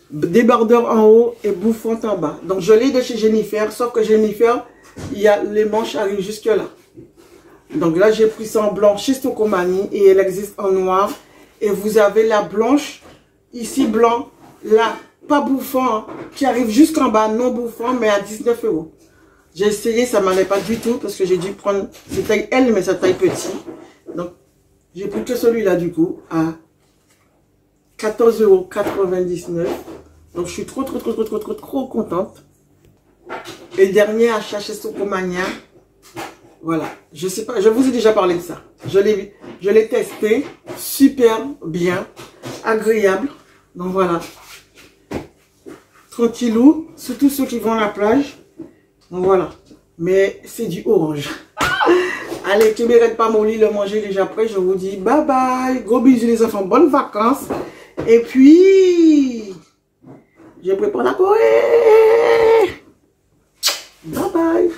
débardeur en haut et bouffante en bas. Donc, je l'ai de chez Jennifer. Sauf que Jennifer, les manches arrivent jusque là. Donc là, j'ai pris ça en blanc chez Stocomanie. Et elle existe en noir. Et vous avez la blanche, ici blanc, là pas bouffant, hein, qui arrive jusqu'en bas, non bouffant, mais à 19 €. J'ai essayé, ça m'allait pas du tout parce que j'ai dû prendre, c'est taille L, mais ça taille petit. Donc, j'ai pris que celui-là du coup à 14,99 €. Donc, je suis trop contente. Et dernier achat chez Socomania. Voilà. Je sais pas, je vous ai déjà parlé de ça. Je l'ai testé. Super bien. Agréable. Donc, voilà. Tranquillou. Surtout ceux qui vont à la plage. Donc, voilà. Mais c'est du orange. Allez, tu ne m'arrêtes pas mon lit, le manger déjà prêt. Je vous dis bye bye. Gros bisous les enfants. Bonnes vacances. Et puis, je prépare la Corée. Bye bye.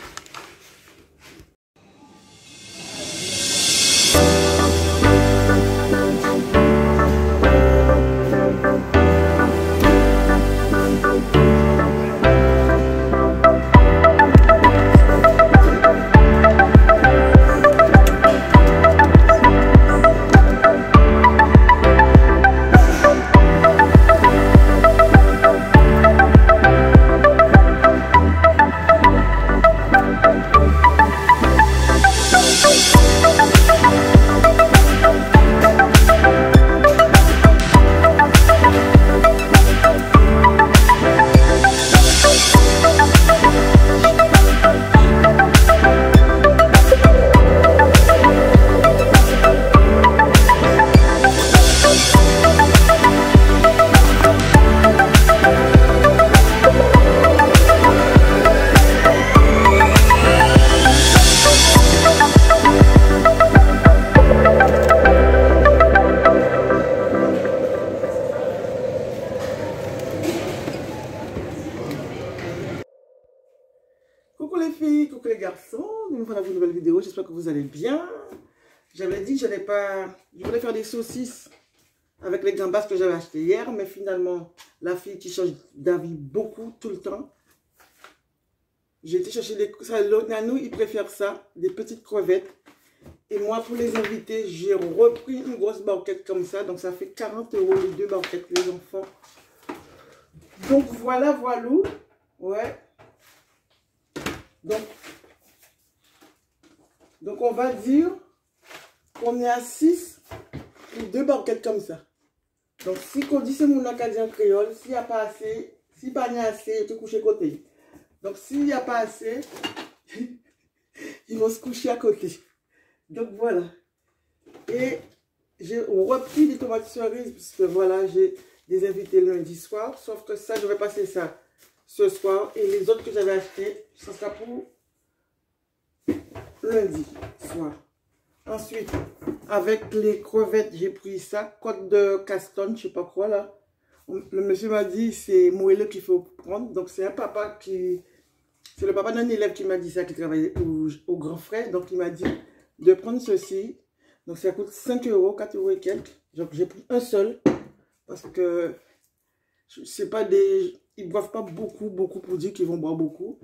Coucou les filles, coucou les garçons, nous voilà pour une nouvelle vidéo, j'espère que vous allez bien. J'avais dit que je voulais faire des saucisses avec les gambas que j'avais acheté hier, mais finalement, la fille qui change d'avis beaucoup, tout le temps. J'ai été chercher l'autre nanou, il préfère ça, des petites crevettes. Et moi, pour les invités, j'ai repris une grosse barquette comme ça, donc ça fait 40 € les deux barquettes, les enfants. Donc voilà, voilou, ouais. Donc on va dire qu'on est à 6 pour deux barquettes comme ça. Donc si on dit c'est mon acadien créole, s'il n'y a pas assez, si pas n'y a assez, tu couches à côté. Donc s'il n'y a pas assez, ils vont se coucher à côté. Donc voilà. Et j'ai repris des tomates cerises, parce que voilà, j'ai des invités lundi soir. Sauf que ça, je vais passer ça ce soir. Et les autres que j'avais achetés, ça sera pour lundi soir. Ensuite, avec les crevettes, j'ai pris ça. Côte de Caston, je sais pas quoi là. Le monsieur m'a dit c'est moelleux qu'il faut prendre. Donc c'est un papa qui... C'est le papa d'un élève qui m'a dit ça, qui travaillait au Grand Frais. Donc il m'a dit de prendre ceci. Donc ça coûte 5 €, 4 € et quelques. Donc j'ai pris un seul. Parce que c'est pas des... Ils boivent pas beaucoup pour dire qu'ils vont boire beaucoup.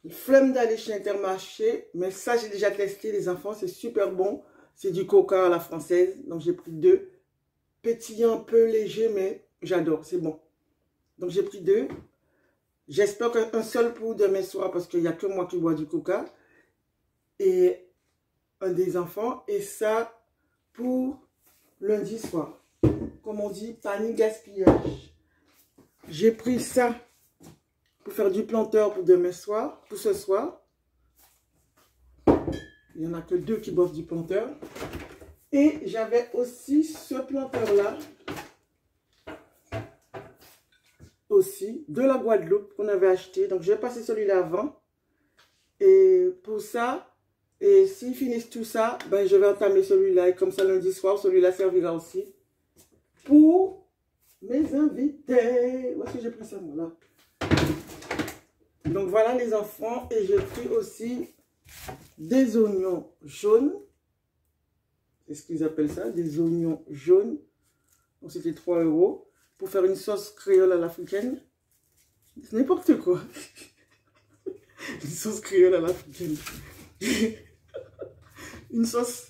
Flemme d'aller chez Intermarché. Mais ça j'ai déjà testé les enfants. C'est super bon. C'est du coca à la française. Donc j'ai pris deux. Pétillant, un peu léger, mais j'adore. C'est bon. Donc j'ai pris deux. J'espère qu'un seul pour demain soir, parce qu'il n'y a que moi qui bois du coca. Et un des enfants. Et ça pour lundi soir. Comme on dit, pas ni gaspillage. J'ai pris ça pour faire du planteur pour demain soir, pour ce soir. Il n'y en a que deux qui boivent du planteur. Et j'avais aussi ce planteur-là. Aussi, de la Guadeloupe qu'on avait acheté. Donc, je vais passer celui-là avant. Et pour ça, et s'ils finissent tout ça, ben, je vais entamer celui-là. Et comme ça, lundi soir, celui-là servira aussi pour mes invités. Où est-ce que j'ai pris ça, moi, là? Donc, voilà, les enfants. Et j'ai pris aussi des oignons jaunes. C'est ce qu'ils appellent ça, des oignons jaunes. Donc, c'était 3 €. Pour faire une sauce créole à l'africaine. C'est n'importe quoi. Une sauce créole à l'africaine. Une sauce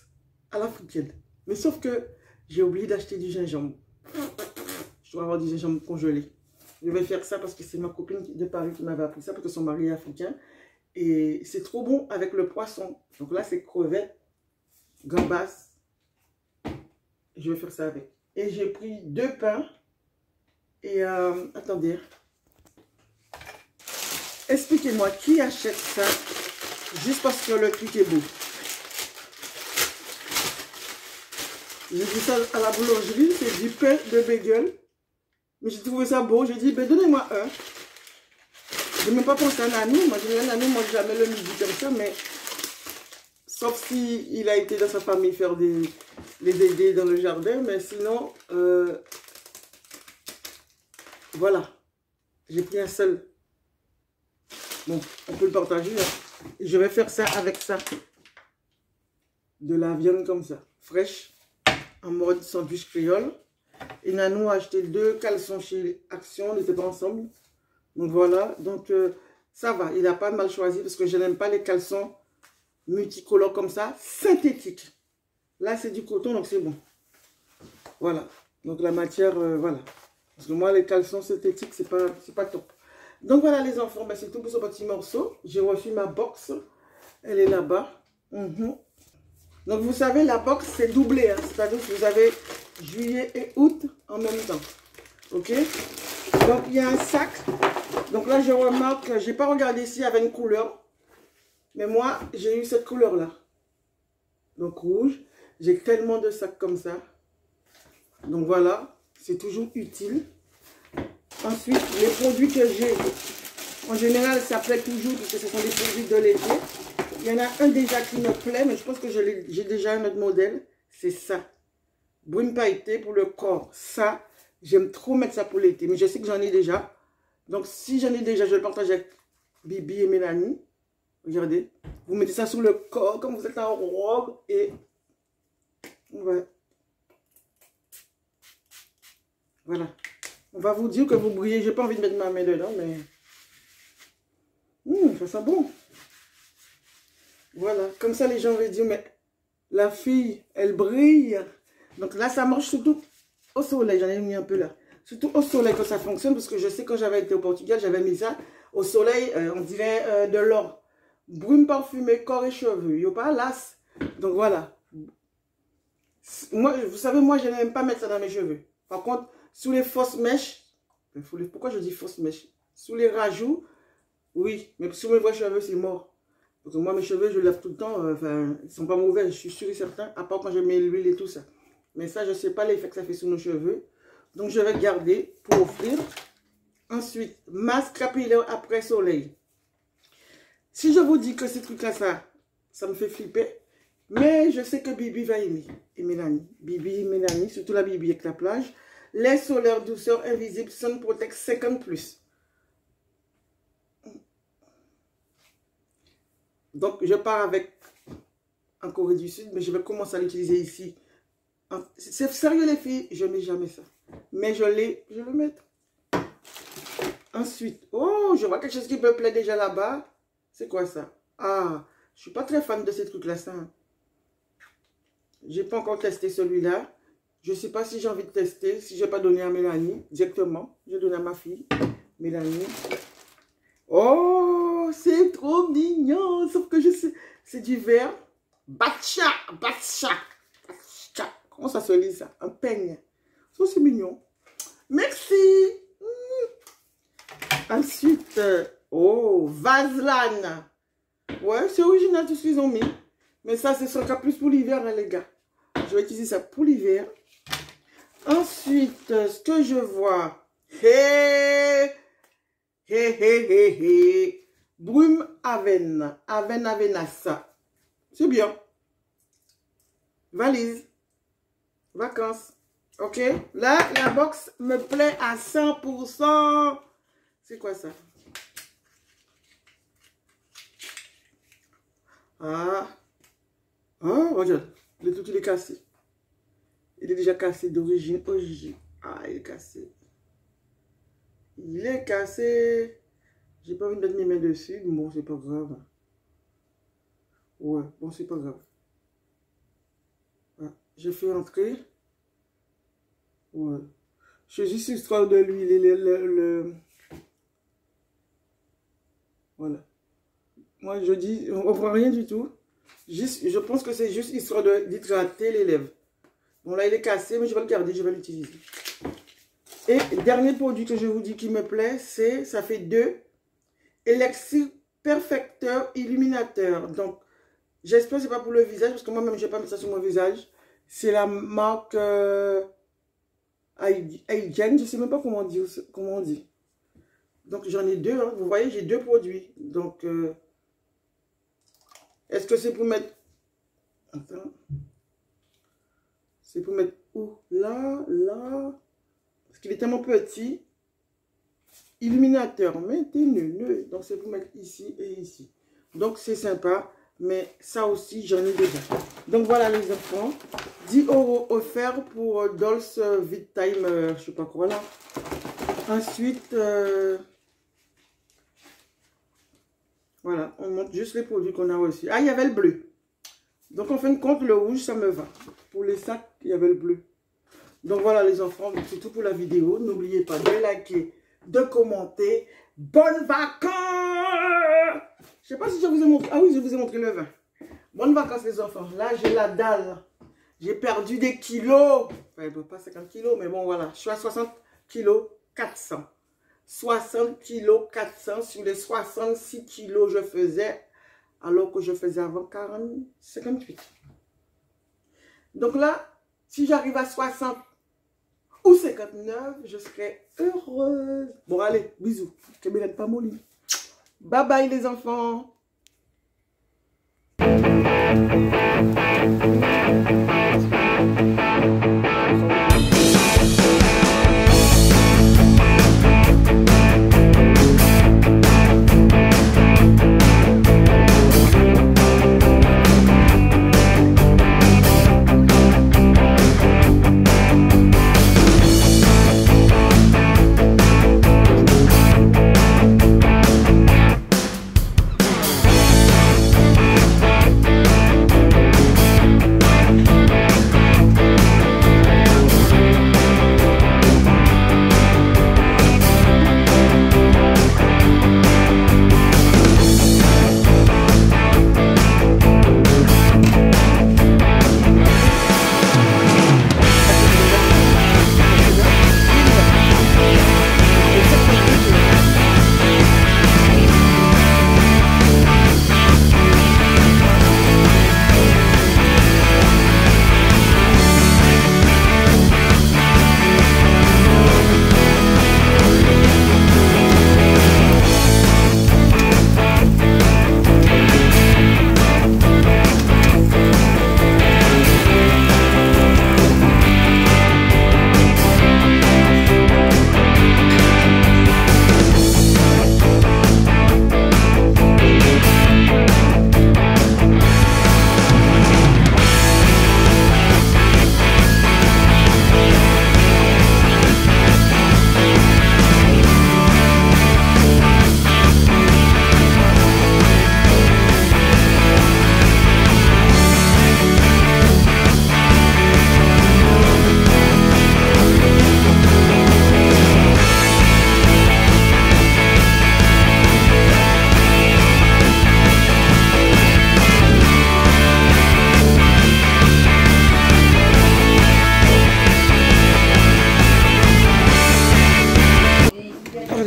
à l'africaine. Mais sauf que j'ai oublié d'acheter du gingembre. Je dois avoir du gingembre congelé. Je vais faire ça parce que c'est ma copine de Paris qui m'avait appris ça, parce que son mari est africain. Et c'est trop bon avec le poisson. Donc là, c'est crevettes, gambas. Je vais faire ça avec. Et j'ai pris 2 pains. Et attendez. Expliquez-moi, qui achète ça juste parce que le truc est beau? J'ai dit ça à la boulangerie, c'est du pain de bagel. Mais j'ai trouvé ça beau, j'ai dit, ben donnez-moi un. Je n'ai même pas pensé à un nanou. Moi, je mange jamais le midi comme ça, mais sauf si il a été dans sa famille faire les aider dans le jardin, mais sinon, voilà. J'ai pris un seul. Bon, on peut le partager. Hein. Et je vais faire ça avec ça. De la viande comme ça, fraîche, en mode sandwich créole. Et Nanou a acheté 2 caleçons chez Action, on n'était pas ensemble. Donc voilà, donc ça va, il n'a pas mal choisi parce que je n'aime pas les caleçons multicolores comme ça, synthétiques. Là, c'est du coton, donc c'est bon. Voilà, donc la matière, voilà. Parce que moi, les caleçons synthétiques, c'est pas top. Donc voilà les enfants, ben, c'est tout pour ce petit morceau. J'ai reçu ma box, elle est là-bas. Donc vous savez, la box, c'est doublé, hein. C'est-à-dire que vous avez juillet et août en même temps. Ok? Donc il y a un sac. Donc là, je remarque, je n'ai pas regardé s'il y avait une couleur. Mais moi, j'ai eu cette couleur-là. Donc rouge. J'ai tellement de sacs comme ça. Donc voilà, c'est toujours utile. Ensuite, les produits que j'ai, en général, ça plaît toujours parce que ce sont des produits de l'été. Il y en a un déjà qui me plaît, mais je pense que j'ai déjà un autre modèle. C'est ça. Brune pailletée pour le corps. Ça, j'aime trop mettre ça pour l'été. Mais je sais que j'en ai déjà. Donc, si j'en ai déjà, je vais le partager avec Bibi et Mélanie. Regardez. Vous mettez ça sur le corps comme vous êtes en robe. Et ouais. Voilà. On va vous dire que vous brillez. J'ai pas envie de mettre ma main dedans, mais... ça sent bon. Voilà. Comme ça, les gens vont dire, mais la fille, elle brille. Donc là, ça marche surtout au soleil. J'en ai mis un peu là. Surtout au soleil que ça fonctionne. Parce que je sais quand j'avais été au Portugal, j'avais mis ça au soleil. On dirait de l'or. Brume parfumée, corps et cheveux. Yo pas las. Donc voilà. Moi, vous savez, moi, je n'aime pas mettre ça dans mes cheveux. Par contre, sous les fausses mèches. Pourquoi je dis fausses mèches? Sous les rajouts, oui. Mais sous mes vrais cheveux, c'est mort. Parce que moi, mes cheveux, je les lave tout le temps. Enfin, ils ne sont pas mauvais, je suis sûr et certain. À part quand je mets l'huile et tout ça. Mais ça, je ne sais pas l'effet que ça fait sur nos cheveux. Donc, je vais garder pour offrir. Ensuite, masque capillaire après soleil. Si je vous dis que ces trucs-là, ça me fait flipper. Mais je sais que Bibi va aimer. Et Mélanie. Bibi et Mélanie, surtout la Bibi avec la plage. Lait solaire douceur invisible, Sun Protect 50+. Donc, je pars avec en Corée du Sud, mais je vais commencer à l'utiliser ici. C'est sérieux les filles, je n'ai jamais ça. Mais je vais le mettre. Ensuite, oh, je vois quelque chose qui me plaît déjà là-bas. C'est quoi ça? Ah, je ne suis pas très fan de ces trucs-là, ça. Je n'ai pas encore testé celui-là. Je ne sais pas si j'ai envie de tester. Si je n'ai pas donné à Mélanie directement. Je donne à ma fille, Mélanie. Oh, c'est trop mignon. Sauf que je sais, c'est du vert. Batcha, batcha, batcha. Comment ça se lit ça? Un peigne. Ça, c'est mignon. Merci. Ensuite, oh, Vaseline. Ouais, c'est original tout ce qu'ils ont mis. Mais ça, ce sera plus pour l'hiver, hein, les gars. Je vais utiliser ça pour l'hiver. Ensuite, ce que je vois. Brume Aven. Avenas. C'est bien. Valise. Vacances. Ok. Là, la box me plaît à 100%. C'est quoi ça? Ah. Oh, regarde. Le truc, il est cassé. Il est déjà cassé d'origine. Ah, il est cassé. Il est cassé. J'ai pas envie de mettre mes mains dessus. Bon, c'est pas grave. Ouais, bon, c'est pas grave. Ah, j'ai fait entrer. Ouais. Je fais juste histoire de l'huile Voilà. Moi, je dis, on ne voit rien du tout. Juste, je pense que c'est juste histoire d'hydrater les lèvres. Bon, là, il est cassé, mais je vais le garder, je vais l'utiliser. Et dernier produit que je vous dis qui me plaît, c'est, ça fait 2 Elixir Perfecteur Illuminateur. Donc, j'espère que ce n'est pas pour le visage, parce que moi-même, je n'ai pas mis ça sur mon visage. C'est la marque Hygiene, je ne sais même pas comment on dit. Donc, j'en ai 2, hein. Vous voyez, j'ai 2 produits. Donc, est-ce que c'est pour mettre... Attends. C'est pour mettre où? Là, là. Parce qu'il est tellement petit. Illuminateur, maintenez-le. Donc, c'est pour mettre ici et ici. Donc, c'est sympa. Mais ça aussi, j'en ai déjà. Donc, voilà les enfants. 10 € offerts pour Dolce Vit Time, je sais pas quoi là. Ensuite, voilà, on montre juste les produits qu'on a reçus. Ah, il y avait le bleu. Donc, en fin de compte, le rouge, ça me va. Pour les sacs, il y avait le bleu. Donc, voilà les enfants, c'est tout pour la vidéo. N'oubliez pas de liker, de commenter. Bonnes vacances! Je sais pas si je vous ai montré. Ah oui, je vous ai montré le vin. Bonnes vacances les enfants. Là, j'ai la dalle. J'ai perdu des kilos. Enfin, pas 50 kilos, mais bon, voilà. Je suis à 60 kilos 400. 60 kilos 400 sur les 66 kilos que je faisais, alors que je faisais avant 58. Donc là, si j'arrive à 60 ou 59, je serai heureuse. Bon, allez, bisous. Que bien pas molli. Bye bye les enfants.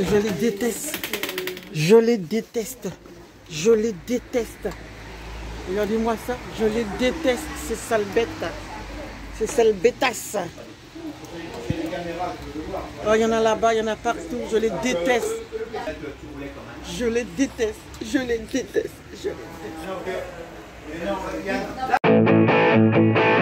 Je les déteste. Je les déteste. Je les déteste. Regardez-moi ça. Je les déteste. Ces sales bêtes. Ces sales bêtasses. Oh, il y en a là-bas, il y en a partout. Je les déteste. Je les déteste. Je les déteste. Je les déteste.